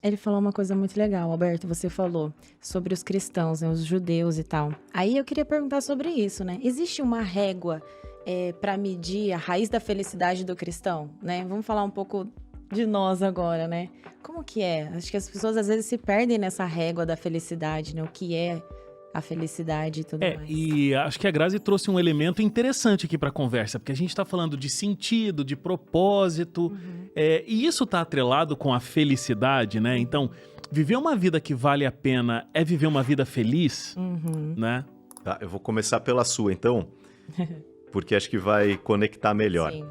Ele falou uma coisa muito legal, Alberto, você falou sobre os cristãos, né, os judeus e tal. Aí eu queria perguntar sobre isso, né? Existe uma régua para medir a raiz da felicidade do cristão, né? Vamos falar um pouco de nós agora, né? Como que é? Acho que as pessoas às vezes se perdem nessa régua da felicidade, né? O que é a felicidade e tudo mais. E acho que a Grazi trouxe um elemento interessante aqui para a conversa, porque a gente está falando de sentido, de propósito, Uhum, e isso está atrelado com a felicidade, né? Então, viver uma vida que vale a pena é viver uma vida feliz, uhum, né? Tá, eu vou começar pela sua, então, porque acho que vai conectar melhor. sim.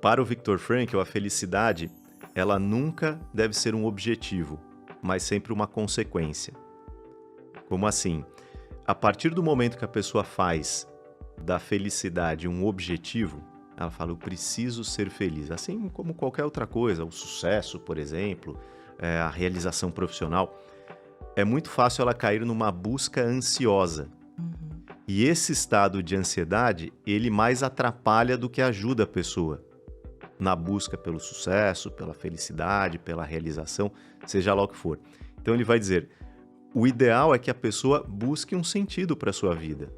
Para o Viktor Frankl, a felicidade, ela nunca deve ser um objetivo, mas sempre uma consequência. Como assim? A partir do momento que a pessoa faz da felicidade um objetivo, ela fala, eu preciso ser feliz. Assim como qualquer outra coisa, o sucesso, por exemplo, a realização profissional, é muito fácil ela cair numa busca ansiosa. Uhum, E esse estado de ansiedade, ele mais atrapalha do que ajuda a pessoa na busca pelo sucesso, pela felicidade, pela realização, seja lá o que for. Então ele vai dizer, o ideal é que a pessoa busque um sentido para a sua vida,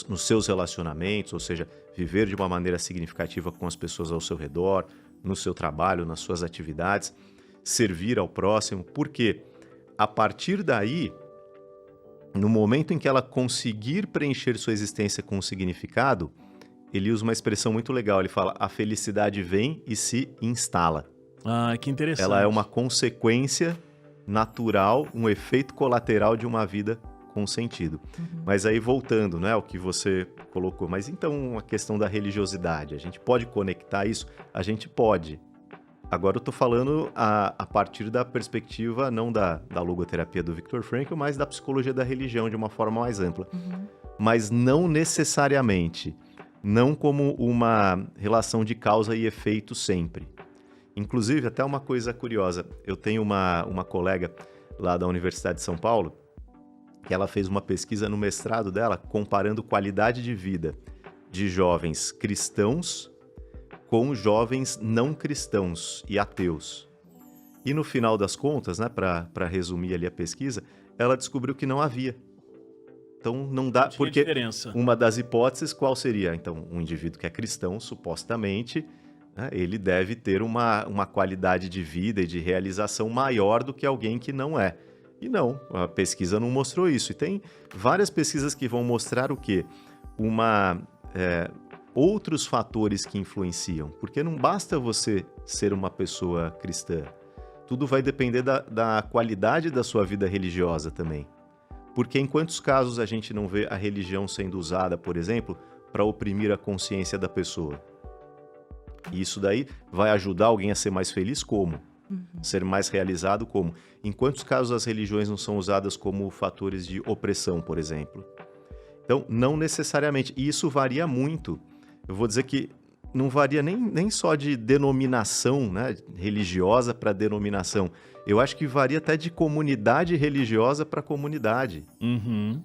nos seus relacionamentos, ou seja, viver de uma maneira significativa com as pessoas ao seu redor, no seu trabalho, nas suas atividades, servir ao próximo, porque a partir daí, no momento em que ela conseguir preencher sua existência com um significado, ele usa uma expressão muito legal, ele fala, a felicidade vem e se instala. Ah, que interessante. Ela é uma consequência natural, um efeito colateral de uma vida com sentido. uhum. Mas aí voltando, né, ao que você colocou, mas então a questão da religiosidade, a gente pode conectar isso? A gente pode. Agora eu estou falando a partir da perspectiva não da logoterapia do Viktor Frankl, mas da psicologia da religião de uma forma mais ampla. Uhum. Mas não necessariamente, não como uma relação de causa e efeito sempre. Inclusive, até uma coisa curiosa, eu tenho uma colega lá da Universidade de São Paulo, que ela fez uma pesquisa no mestrado dela, comparando qualidade de vida de jovens cristãos com jovens não cristãos e ateus. E no final das contas, né, para resumir ali a pesquisa, ela descobriu que não havia. Então não dá, Tinha porque diferença. uma das hipóteses qual seria? Então, um indivíduo que é cristão, supostamente, né, ele deve ter uma qualidade de vida e de realização maior do que alguém que não é. E não, a pesquisa não mostrou isso. E tem várias pesquisas que vão mostrar o quê? Outros fatores que influenciam. Porque não basta você ser uma pessoa cristã. Tudo vai depender da qualidade da sua vida religiosa também. Porque em quantos casos a gente não vê a religião sendo usada, por exemplo, para oprimir a consciência da pessoa? E isso daí vai ajudar alguém a ser mais feliz como? Ser mais realizado como? Em quantos casos as religiões não são usadas como fatores de opressão, por exemplo? Então, não necessariamente. E isso varia muito. Eu vou dizer que não varia nem só de denominação, né, religiosa para denominação. Eu acho que varia até de comunidade religiosa para comunidade. Uhum.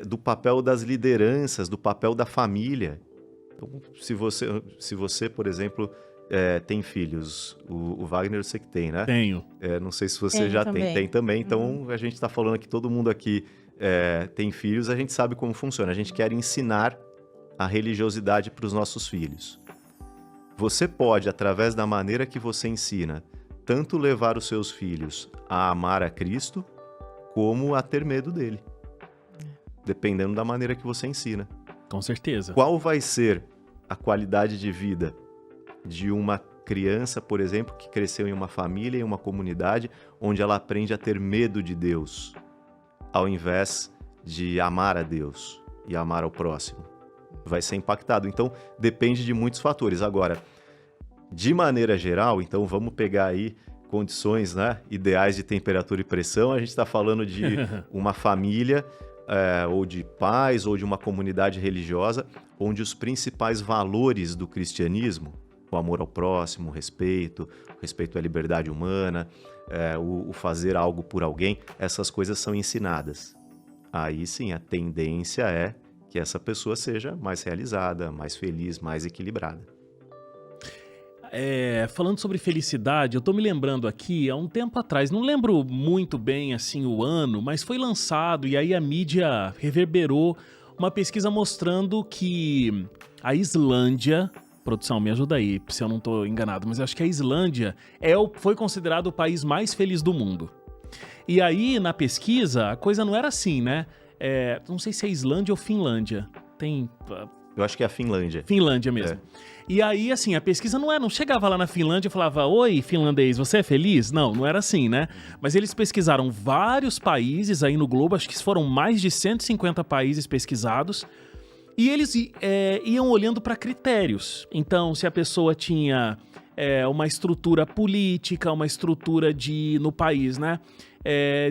Do papel das lideranças, do papel da família. Então, se você por exemplo, tem filhos, o Wagner eu sei que tem, né? Tenho. Não sei se você Tenho já também. tem também, então a gente está falando que todo mundo aqui tem filhos, a gente sabe como funciona. A gente quer ensinar a religiosidade para os nossos filhos. Você pode, através da maneira que você ensina, tanto levar os seus filhos a amar a Cristo, como a ter medo dele. Dependendo da maneira que você ensina. Com certeza. Qual vai ser a qualidade de vida de uma criança, por exemplo, que cresceu em uma família, em uma comunidade, onde ela aprende a ter medo de Deus, ao invés de amar a Deus e amar ao próximo? Vai ser impactado. Então, depende de muitos fatores. Agora, de maneira geral, então vamos pegar aí condições, né, ideais de temperatura e pressão. A gente está falando de uma família, ou de pais, ou de uma comunidade religiosa, onde os principais valores do cristianismo, o amor ao próximo, o respeito à liberdade humana, o fazer algo por alguém, essas coisas são ensinadas. Aí sim, a tendência é que essa pessoa seja mais realizada, mais feliz, mais equilibrada. Falando sobre felicidade, eu tô me lembrando aqui, há um tempo atrás, não lembro muito bem assim o ano, mas foi lançado e aí a mídia reverberou uma pesquisa mostrando que a Islândia, produção, me ajuda aí, se eu não tô enganado, mas eu acho que a Islândia foi considerado o país mais feliz do mundo. E aí, na pesquisa, a coisa não era assim, né? Não sei se é Islândia ou Finlândia. Eu acho que é a Finlândia. Finlândia mesmo. E aí, assim, a pesquisa não chegava lá na Finlândia e falava, oi, finlandês, você é feliz? Não era assim, né? Mas eles pesquisaram vários países aí no globo, acho que foram mais de 150 países pesquisados, e eles iam olhando para critérios. Então, se a pessoa tinha uma estrutura política, uma estrutura no país, né?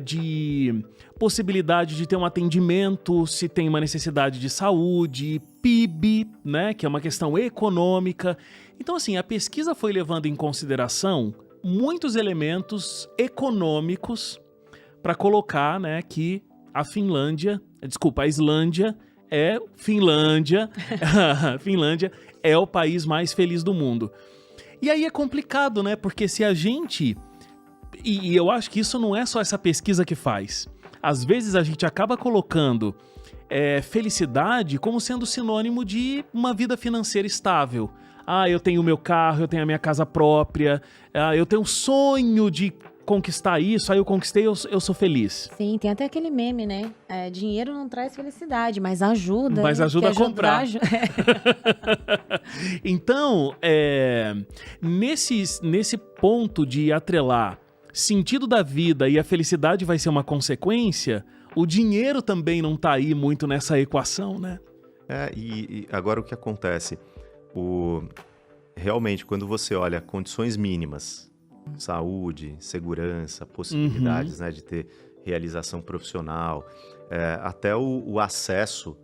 De possibilidade de ter um atendimento, se tem uma necessidade de saúde, PIB, né, que é uma questão econômica. Então, assim, a pesquisa foi levando em consideração muitos elementos econômicos para colocar, né, que a Islândia Finlândia é o país mais feliz do mundo. E aí é complicado, né, porque se a gente... E eu acho que isso não é só essa pesquisa que faz. Às vezes a gente acaba colocando felicidade como sendo sinônimo de uma vida financeira estável. Eu tenho o meu carro, eu tenho a minha casa própria, eu tenho um sonho de conquistar isso, aí eu conquistei, eu sou feliz. Sim, tem até aquele meme, né? Dinheiro não traz felicidade, mas ajuda. Mas ajuda a comprar. Então, nesse ponto de atrelar sentido da vida e a felicidade vai ser uma consequência, o dinheiro também não tá aí muito nessa equação, né? E agora o que acontece? Realmente, quando você olha condições mínimas, saúde, segurança, possibilidades, né, de ter realização profissional, até o acesso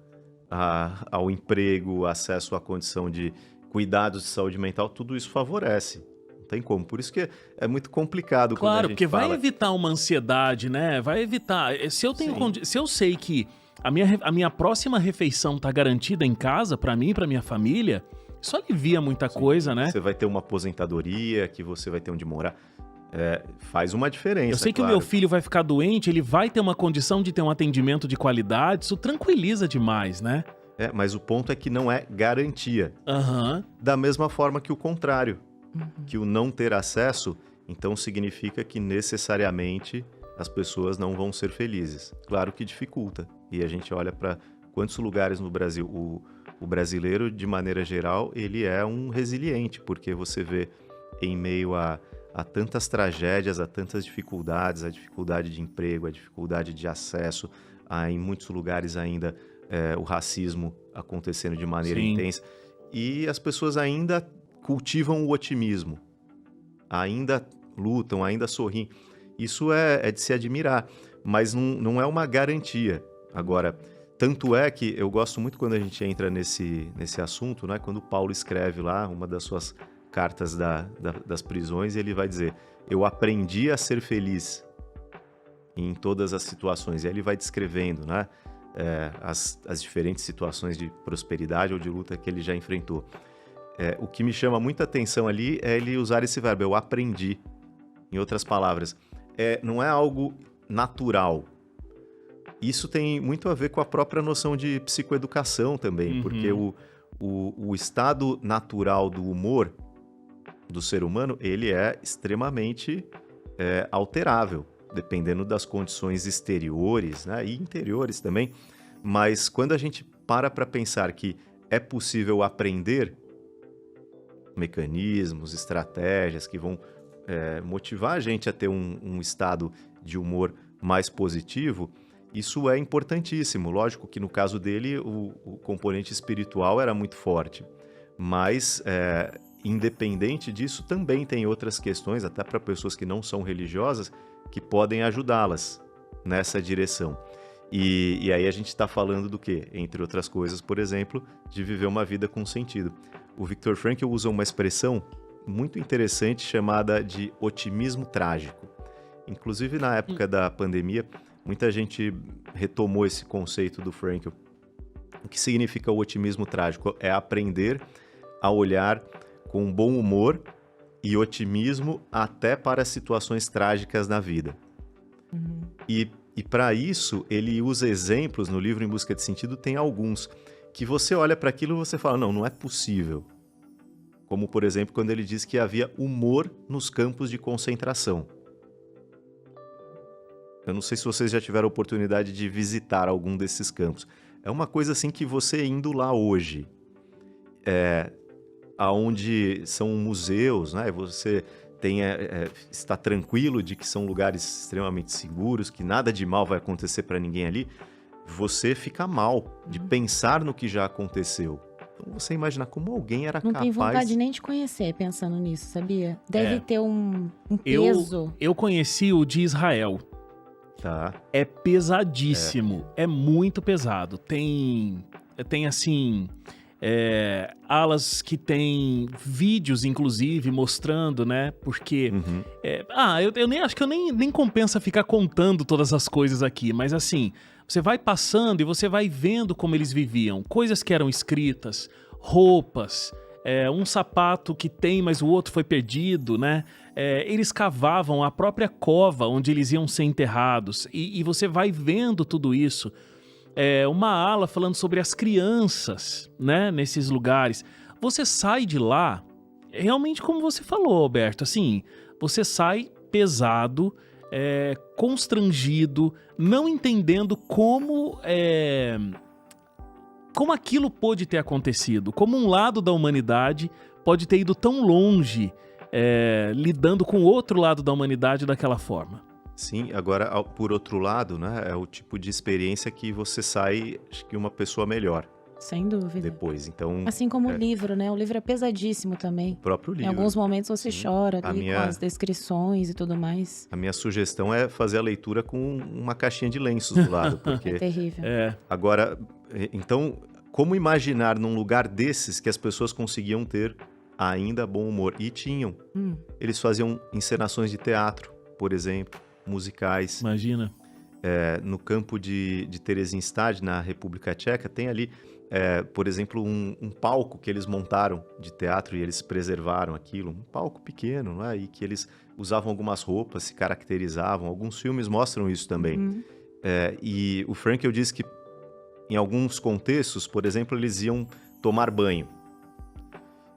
ao emprego, acesso à condição de cuidados de saúde mental, tudo isso favorece. Não tem como. Por isso que é muito complicado quando a gente porque fala... vai evitar uma ansiedade, né? Vai evitar... Se eu sei que a minha próxima refeição tá garantida em casa, pra mim e pra minha família, isso alivia muita coisa, né? Você vai ter uma aposentadoria, que você vai ter onde morar. Faz uma diferença, eu sei que o meu filho vai ficar doente, ele vai ter uma condição de ter um atendimento de qualidade, isso tranquiliza demais, né? Mas o ponto é que não é garantia. Da mesma forma que o contrário. Que o não ter acesso, então significa que necessariamente as pessoas não vão ser felizes. Claro que dificulta. E a gente olha para quantos lugares no Brasil. O brasileiro, de maneira geral, ele é um resiliente, porque você vê em meio a tantas tragédias, a tantas dificuldades, a dificuldade de emprego, a dificuldade de acesso, em muitos lugares ainda o racismo acontecendo de maneira intensa. E as pessoas ainda cultivam o otimismo, ainda lutam, ainda sorriem. Isso é de se admirar, mas não é uma garantia. Agora, tanto é que eu gosto muito quando a gente entra nesse assunto, né? Quando Paulo escreve lá uma das suas cartas das prisões, ele vai dizer, eu aprendi a ser feliz em todas as situações. E aí ele vai descrevendo, né? As diferentes situações de prosperidade ou de luta que ele já enfrentou. O que me chama muita atenção ali é ele usar esse verbo, eu aprendi. Em outras palavras, não é algo natural. Isso tem muito a ver com a própria noção de psicoeducação também, porque o estado natural do humor do ser humano, ele é extremamente alterável, dependendo das condições exteriores, né, e interiores também. Mas quando a gente para pensar que é possível aprender mecanismos, estratégias que vão motivar a gente a ter um estado de humor mais positivo, isso é importantíssimo. Lógico que no caso dele o componente espiritual era muito forte, mas independente disso também tem outras questões, até para pessoas que não são religiosas, que podem ajudá-las nessa direção. E aí a gente está falando do quê? Entre outras coisas, por exemplo, de viver uma vida com sentido. O Viktor Frankl usa uma expressão muito interessante chamada de otimismo trágico. Inclusive, na época da pandemia, muita gente retomou esse conceito do Frankl. O que significa o otimismo trágico? É aprender a olhar com bom humor e otimismo até para situações trágicas na vida. E para isso, ele usa exemplos no livro Em Busca de Sentido, tem alguns, que você olha para aquilo e você fala, não é possível. Como, por exemplo, quando ele diz que havia humor nos campos de concentração. Eu não sei se vocês já tiveram a oportunidade de visitar algum desses campos. É uma coisa assim que você indo lá hoje, aonde são museus, né? Você está tranquilo de que são lugares extremamente seguros, que nada de mal vai acontecer para ninguém ali. Você fica mal de pensar no que já aconteceu. Então você imagina como alguém era Não capaz... tem vontade nem de conhecer pensando nisso, sabia? Deve ter um peso. Eu conheci o de Israel. Tá. É pesadíssimo, é muito pesado. Tem assim, alas que tem vídeos, inclusive, mostrando, né? Porque, eu nem acho que eu nem compensa ficar contando todas as coisas aqui, mas assim, você vai passando e você vai vendo como eles viviam. Coisas que eram escritas, roupas, um sapato que tem, mas o outro foi perdido, né? Eles cavavam a própria cova onde eles iam ser enterrados. E você vai vendo tudo isso. Uma ala falando sobre as crianças, né? Nesses lugares. Você sai de lá, realmente como você falou, Alberto, assim, você sai pesado, constrangido, não entendendo como aquilo pôde ter acontecido, como um lado da humanidade pode ter ido tão longe, lidando com o outro lado da humanidade daquela forma. Sim, agora, por outro lado, né, é o tipo de experiência que você sai, acho que uma pessoa melhor. Sem dúvida. Depois, então... Assim como o livro, né? O livro é pesadíssimo também. O próprio livro. Em alguns momentos você chora ali com as descrições e tudo mais. A minha sugestão é fazer a leitura com uma caixinha de lenços do lado, porque... É terrível. Agora, então, como imaginar num lugar desses que as pessoas conseguiam ter ainda bom humor? E tinham. Eles faziam encenações de teatro, por exemplo, musicais. Imagina. No campo de Theresienstadt, na República Tcheca, tem ali, por exemplo, um palco que eles montaram de teatro e eles preservaram aquilo. Um palco pequeno, né? E que eles usavam algumas roupas, se caracterizavam. Alguns filmes mostram isso também. E o Frankl diz que em alguns contextos, por exemplo, eles iam tomar banho.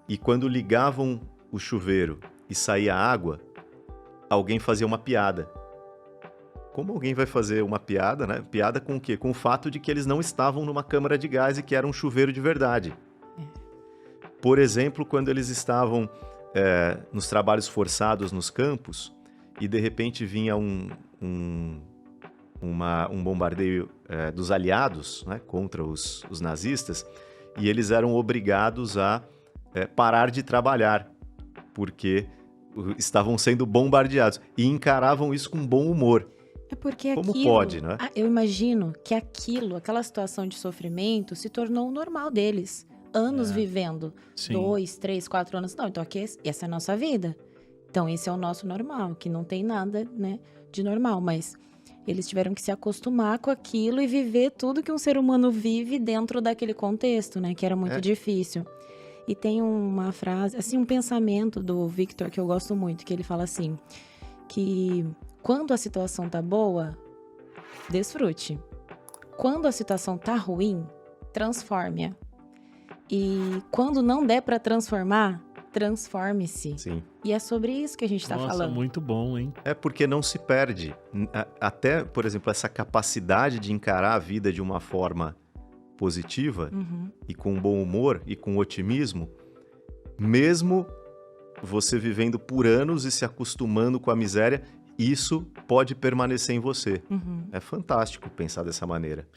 E quando ligavam o chuveiro e saía água, alguém fazia uma piada. Como alguém vai fazer uma piada, né? Piada com o quê? Com o fato de que eles não estavam numa câmara de gás e que era um chuveiro de verdade. Por exemplo, quando eles estavam nos trabalhos forçados nos campos e de repente vinha um bombardeio dos aliados, né, contra os nazistas, e eles eram obrigados a parar de trabalhar, porque estavam sendo bombardeados, e encaravam isso com bom humor. É porque como aquilo, pode, né? Eu imagino que aquela situação de sofrimento se tornou o normal deles. Anos vivendo. Sim. 2, 3, 4 anos. Não, então aqui essa é a nossa vida. Então esse é o nosso normal, que não tem nada, né, de normal, mas eles tiveram que se acostumar com aquilo e viver tudo que um ser humano vive dentro daquele contexto, né, que era muito difícil. E tem uma frase, assim, um pensamento do Victor que eu gosto muito, que ele fala assim, que quando a situação tá boa, desfrute. Quando a situação tá ruim, transforme-a. E quando não der pra transformar, transforme-se. Sim. E é sobre isso que a gente tá falando. Nossa, muito bom, hein? É porque não se perde. Até, por exemplo, essa capacidade de encarar a vida de uma forma positiva e com bom humor e com otimismo, mesmo você vivendo por anos e se acostumando com a miséria, isso pode permanecer em você. É fantástico pensar dessa maneira.